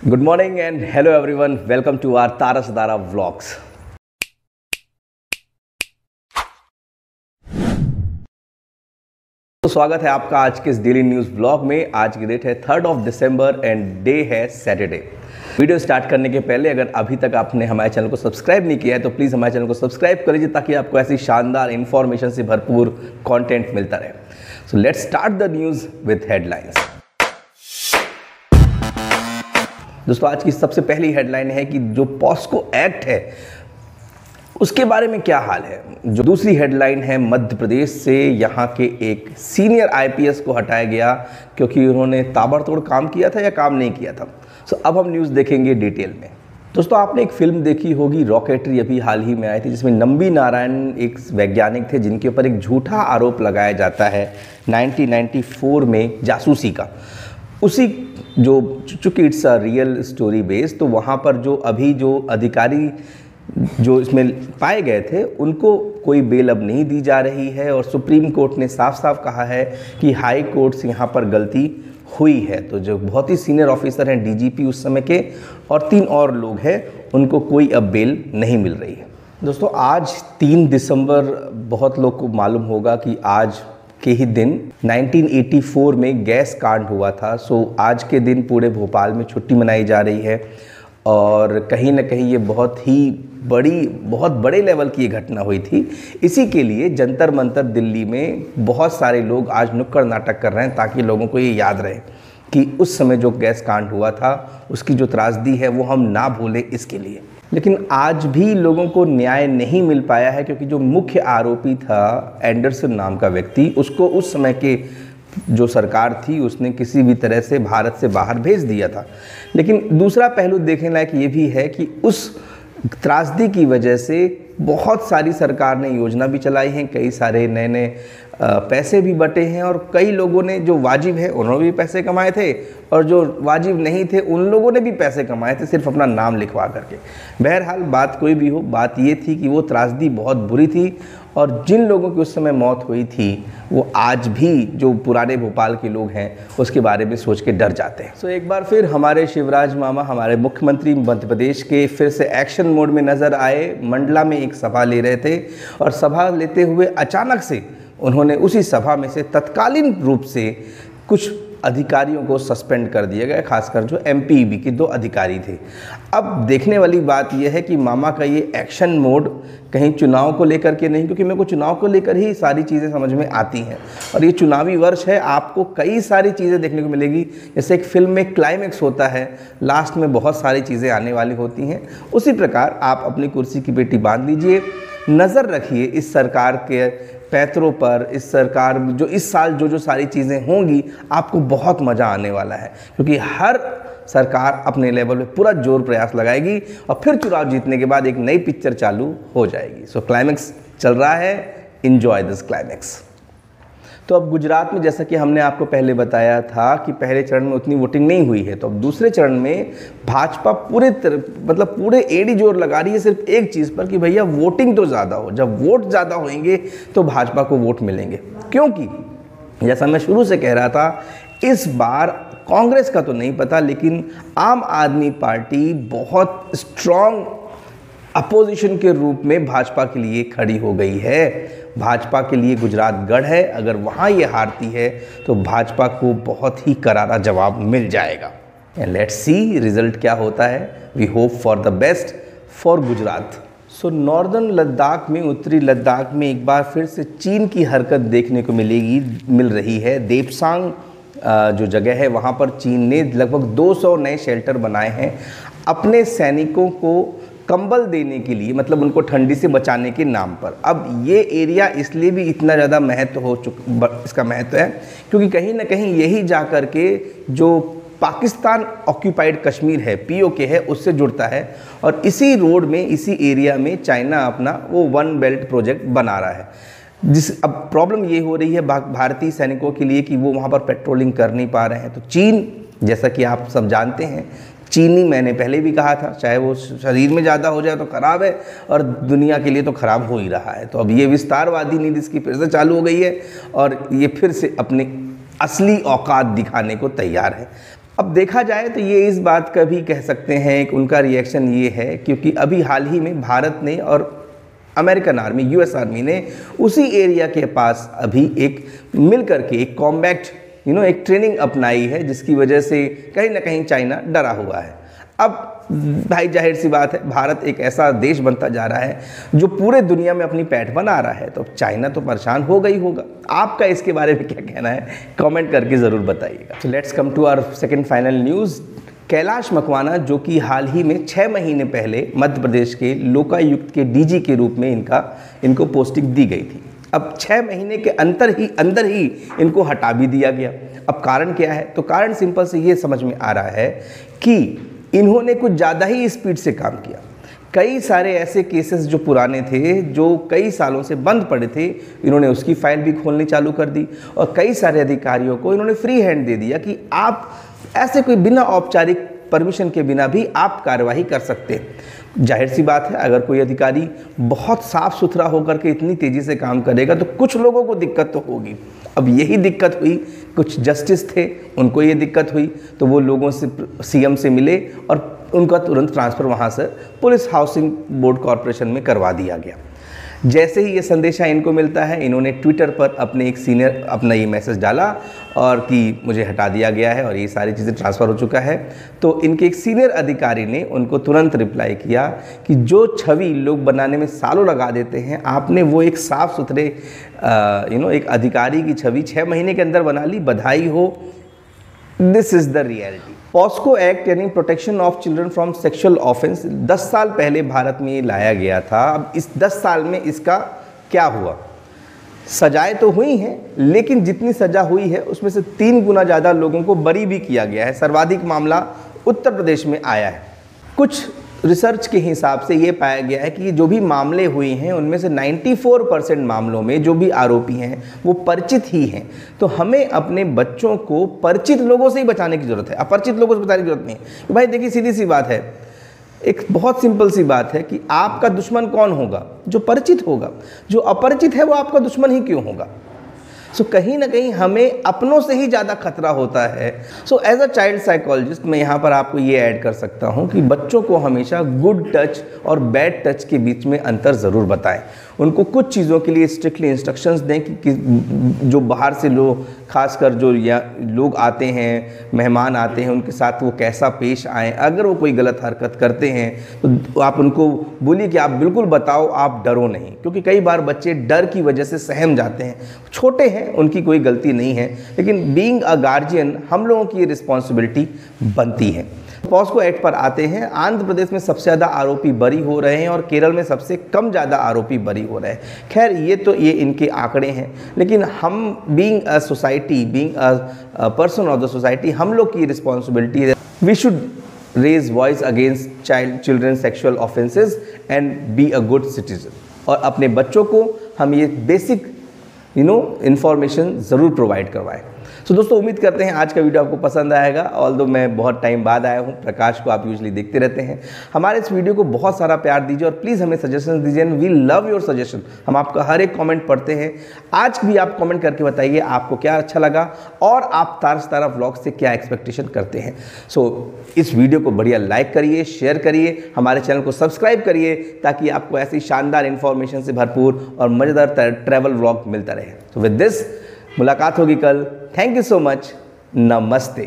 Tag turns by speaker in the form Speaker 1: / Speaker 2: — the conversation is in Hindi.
Speaker 1: Good morning and hello everyone. Welcome to our Tara Sadara vlogs. तो स्वागत है आपका आज के इस डेली न्यूज़ ब्लॉग में। आज की डेट है 3 दिसंबर एंड डे है सैटरडे। वीडियो स्टार्ट करने के पहले अगर अभी तक आपने हमारे चैनल को सब्सक्राइब नहीं किया है तो प्लीज़ हमारे चैनल को सब्सक्राइब कर लीजिए ताकि आपको ऐसी शानदार इन्फॉर्मेशन से भरपूर कंटेंट मिलता रहे। So let's start the news with headlines. दोस्तों आज की सबसे पहली हेडलाइन है कि जो पॉस्को एक्ट है उसके बारे में क्या हाल है। जो दूसरी हेडलाइन है, मध्य प्रदेश से यहाँ के एक सीनियर आईपीएस को हटाया गया क्योंकि उन्होंने ताबड़तोड़ काम किया था या काम नहीं किया था। सो अब हम न्यूज़ देखेंगे डिटेल में। दोस्तों आपने एक फिल्म देखी होगी रॉकेटरी, अभी हाल ही में आई थी, जिसमें नंबी नारायण एक वैज्ञानिक थे जिनके ऊपर एक झूठा आरोप लगाया जाता है 1994 में जासूसी का। उसी जो चूँकि it's a real story based, तो वहाँ पर जो अभी जो अधिकारी जो इसमें पाए गए थे उनको कोई बेल अब नहीं दी जा रही है और सुप्रीम कोर्ट ने साफ साफ कहा है कि हाई कोर्ट से यहाँ पर गलती हुई है। तो जो बहुत ही सीनियर ऑफिसर हैं डीजीपी उस समय के और 3 और लोग हैं, उनको कोई अब बेल नहीं मिल रही है। दोस्तों आज 3 दिसंबर, बहुत लोग को मालूम होगा कि आज के ही दिन 1984 में गैस कांड हुआ था। सो आज के दिन पूरे भोपाल में छुट्टी मनाई जा रही है और कहीं ना कहीं ये बहुत बड़े लेवल की ये घटना हुई थी। इसी के लिए जंतर मंतर दिल्ली में बहुत सारे लोग आज नुक्कड़ नाटक कर रहे हैं ताकि लोगों को ये याद रहे कि उस समय जो गैस कांड हुआ था उसकी जो त्रासदी है वो हम ना भूलें इसके लिए। लेकिन आज भी लोगों को न्याय नहीं मिल पाया है क्योंकि जो मुख्य आरोपी था एंडरसन नाम का व्यक्ति, उसको उस समय के जो सरकार थी उसने किसी भी तरह से भारत से बाहर भेज दिया था। लेकिन दूसरा पहलू देखने लायक ये भी है कि उस त्रासदी की वजह से बहुत सारी सरकार ने योजना भी चलाई हैं, कई सारे नए नए पैसे भी बटे हैं और कई लोगों ने जो वाजिब है उन्होंने भी पैसे कमाए थे और जो वाजिब नहीं थे उन लोगों ने भी पैसे कमाए थे सिर्फ अपना नाम लिखवा करके। बहरहाल बात कोई भी हो, बात ये थी कि वो त्रासदी बहुत बुरी थी और जिन लोगों की उस समय मौत हुई थी वो आज भी जो पुराने भोपाल के लोग हैं उसके बारे में सोच के डर जाते हैं। सो एक बार फिर हमारे शिवराज मामा, हमारे मुख्यमंत्री मध्य प्रदेश के, फिर से एक्शन मोड में नज़र आए। मंडला में एक सभा ले रहे थे और सभा लेते हुए अचानक से उन्होंने उसी सभा में से तत्कालीन रूप से कुछ अधिकारियों को सस्पेंड कर दिया गया, खासकर जो एमपीईबी के 2 अधिकारी थे। अब देखने वाली बात यह है कि मामा का ये एक्शन मोड कहीं चुनाव को लेकर के नहीं, क्योंकि मेरे को चुनाव को लेकर ही सारी चीज़ें समझ में आती हैं और ये चुनावी वर्ष है, आपको कई सारी चीज़ें देखने को मिलेगी। जैसे एक फिल्म में क्लाइमेक्स होता है, लास्ट में बहुत सारी चीज़ें आने वाली होती हैं, उसी प्रकार आप अपनी कुर्सी की पेटी बांध लीजिए, नज़र रखिए इस सरकार के पैतरों पर। इस सरकार जो इस साल जो सारी चीज़ें होंगी आपको बहुत मज़ा आने वाला है क्योंकि हर सरकार अपने लेवल पे पूरा जोर प्रयास लगाएगी और फिर चुनाव जीतने के बाद एक नई पिक्चर चालू हो जाएगी। सो क्लाइमेक्स चल रहा है, एंजॉय दिस क्लाइमेक्स। तो अब गुजरात में जैसा कि हमने आपको पहले बताया था कि पहले चरण में उतनी वोटिंग नहीं हुई है, तो अब दूसरे चरण में भाजपा पूरे एड़ी जोर लगा रही है सिर्फ एक चीज़ पर कि भैया वोटिंग तो ज़्यादा हो। जब वोट ज़्यादा होंगे तो भाजपा को वोट मिलेंगे, क्योंकि जैसा मैं शुरू से कह रहा था इस बार कांग्रेस का तो नहीं पता लेकिन आम आदमी पार्टी बहुत स्ट्रॉन्ग अपोजिशन के रूप में भाजपा के लिए खड़ी हो गई है। भाजपा के लिए गुजरात गढ़ है, अगर वहाँ ये हारती है तो भाजपा को बहुत ही करारा जवाब मिल जाएगा। एंड लेट्स सी रिजल्ट क्या होता है। We hope for the best for Gujarat. So northern Ladakh में, उत्तरी लद्दाख में एक बार फिर से चीन की हरकत देखने को मिल रही है। देपसांग जो जगह है वहाँ पर चीन ने लगभग 200 नए शेल्टर बनाए हैं अपने सैनिकों को कंबल देने के लिए, मतलब उनको ठंडी से बचाने के नाम पर। अब ये एरिया इसलिए भी इतना ज़्यादा इसका महत्व है क्योंकि कहीं ना कहीं यही जा कर के जो पाकिस्तान ऑक्यूपाइड कश्मीर है, पीओके है, उससे जुड़ता है और इसी रोड में, इसी एरिया में चाइना अपना वो 1 बेल्ट प्रोजेक्ट बना रहा है। अब प्रॉब्लम ये हो रही है भारतीय सैनिकों के लिए कि वो वहाँ पर पेट्रोलिंग कर नहीं पा रहे हैं। तो चीन, जैसा कि आप सब जानते हैं, चीनी, मैंने पहले भी कहा था, चाहे वो शरीर में ज़्यादा हो जाए तो ख़राब है और दुनिया के लिए तो ख़राब हो ही रहा है। तो अब ये विस्तारवादी नीति इसकी फिर से चालू हो गई है और ये फिर से अपनी असली औकात दिखाने को तैयार है। अब देखा जाए तो ये इस बात का भी कह सकते हैं, एक उनका रिएक्शन ये है क्योंकि अभी हाल ही में भारत ने और अमेरिकन आर्मी, यूएस आर्मी ने उसी एरिया के पास अभी एक मिल करके एक कॉम्बैक्ट एक ट्रेनिंग अपनाई है, जिसकी वजह से कहीं ना कहीं चाइना डरा हुआ है। अब भाई जाहिर सी बात है, भारत एक ऐसा देश बनता जा रहा है जो पूरे दुनिया में अपनी पैठ बना रहा है, तो चाइना तो परेशान होगा ही होगा। आपका इसके बारे में क्या कहना है, कमेंट करके ज़रूर बताइएगा। So let's come to our second final news। Kailash Makwana जो कि हाल ही में 6 महीने पहले मध्य प्रदेश के लोकायुक्त के डीजी के रूप में इनको पोस्टिंग दी गई थी। अब 6 महीने के अंदर ही इनको हटा भी दिया गया। अब कारण क्या है, तो कारण सिंपल से ये समझ में आ रहा है कि इन्होंने कुछ ज़्यादा ही स्पीड से काम किया। कई सारे ऐसे केसेस जो पुराने थे, जो कई सालों से बंद पड़े थे, इन्होंने उसकी फाइल भी खोलनी चालू कर दी और कई सारे अधिकारियों को इन्होंने फ्री हैंड दे दिया कि आप ऐसे कोई बिना औपचारिक परमिशन के बिना भी आप कार्यवाही कर सकते हैं। जाहिर सी बात है, अगर कोई अधिकारी बहुत साफ सुथरा होकर के इतनी तेज़ी से काम करेगा तो कुछ लोगों को दिक्कत तो होगी। अब यही दिक्कत हुई, कुछ जस्टिस थे उनको ये दिक्कत हुई, तो वो लोगों से सीएम से मिले और उनका तुरंत ट्रांसफ़र वहाँ से पुलिस हाउसिंग बोर्ड कॉरपोरेशन में करवा दिया गया। जैसे ही ये संदेशा इनको मिलता है, इन्होंने ट्विटर पर अपने एक सीनियर अपना ये मैसेज डाला और कि मुझे हटा दिया गया है और ये सारी चीज़ें ट्रांसफ़र हो चुका है। तो इनके एक सीनियर अधिकारी ने उनको तुरंत रिप्लाई किया कि जो छवि लोग बनाने में सालों लगा देते हैं, आपने वो एक साफ़ सुथरे एक अधिकारी की छवि 6 महीने के अंदर बना ली, बधाई हो। This is the reality. POCSO act यानी protection of children from sexual offence 10 साल पहले भारत में ये लाया गया था। अब इस 10 साल में इसका क्या हुआ? सजाएं तो हुई हैं, लेकिन जितनी सजा हुई है उसमें से 3 गुना ज़्यादा लोगों को बरी भी किया गया है। सर्वाधिक मामला उत्तर प्रदेश में आया है। कुछ रिसर्च के हिसाब से ये पाया गया है कि जो भी मामले हुए हैं उनमें से 94% मामलों में जो भी आरोपी हैं वो परिचित ही हैं। तो हमें अपने बच्चों को परिचित लोगों से ही बचाने की ज़रूरत है, अपरिचित लोगों से बचाने की ज़रूरत नहीं है। भाई देखिए, सीधी सी बात है, एक बहुत सिंपल सी बात है कि आपका दुश्मन कौन होगा? जो परिचित होगा। जो अपरिचित है वो आपका दुश्मन ही क्यों होगा? सो कहीं ना कहीं हमें अपनों से ही ज़्यादा खतरा होता है। So as a child psychologist मैं यहाँ पर आपको ये ऐड कर सकता हूँ कि बच्चों को हमेशा गुड टच और बैड टच के बीच में अंतर ज़रूर बताएं। उनको कुछ चीज़ों के लिए स्ट्रिक्टली इंस्ट्रक्शंस दें कि जो बाहर से लोग, खासकर जो लोग आते हैं, मेहमान आते हैं, उनके साथ वो कैसा पेश आएँ। अगर वो कोई गलत हरकत करते हैं तो आप उनको बोलिए कि आप बिल्कुल बताओ, आप डरो नहीं, क्योंकि कई बार बच्चे डर की वजह से सहम जाते हैं। छोटे हैं, उनकी कोई गलती नहीं है, लेकिन बीइंग अ गार्जियन हम लोगों की ये रिस्पॉन्सिबिलिटी बनती है। पॉस्को एक्ट पर आते हैं। आंध्र प्रदेश में सबसे ज़्यादा आरोपी बरी हो रहे हैं और केरल में सबसे कम ज़्यादा आरोपी बरी हो रहे हैं। खैर ये इनके आंकड़े हैं, लेकिन हम being a society, being a person of the society, हम लोग की रिस्पॉन्सिबिलिटी है। We should raise voice against children sexual offences and be a good citizen. और अपने बच्चों को हम ये बेसिक इन्फॉर्मेशन ज़रूर प्रोवाइड करवाएं। सो दोस्तों, उम्मीद करते हैं आज का वीडियो आपको पसंद आएगा। ऑल्दो मैं बहुत टाइम बाद आया हूँ, प्रकाश को आप यूजुअली देखते रहते हैं। हमारे इस वीडियो को बहुत सारा प्यार दीजिए और प्लीज़ हमें सजेशन दीजिए। We love your suggestion. हम आपका हर एक कमेंट पढ़ते हैं। आज भी आप कमेंट करके बताइए आपको क्या अच्छा लगा और आप तारा सितारा व्लॉग से क्या एक्सपेक्टेशन करते हैं। सो इस वीडियो को बढ़िया लाइक करिए, शेयर करिए, हमारे चैनल को सब्सक्राइब करिए, ताकि आपको ऐसी शानदार इन्फॉर्मेशन से भरपूर और मज़ेदार ट्रैवल व्लॉग मिलता रहे। तो विद दिस मुलाकात होगी कल। Thank you so much. नमस्ते।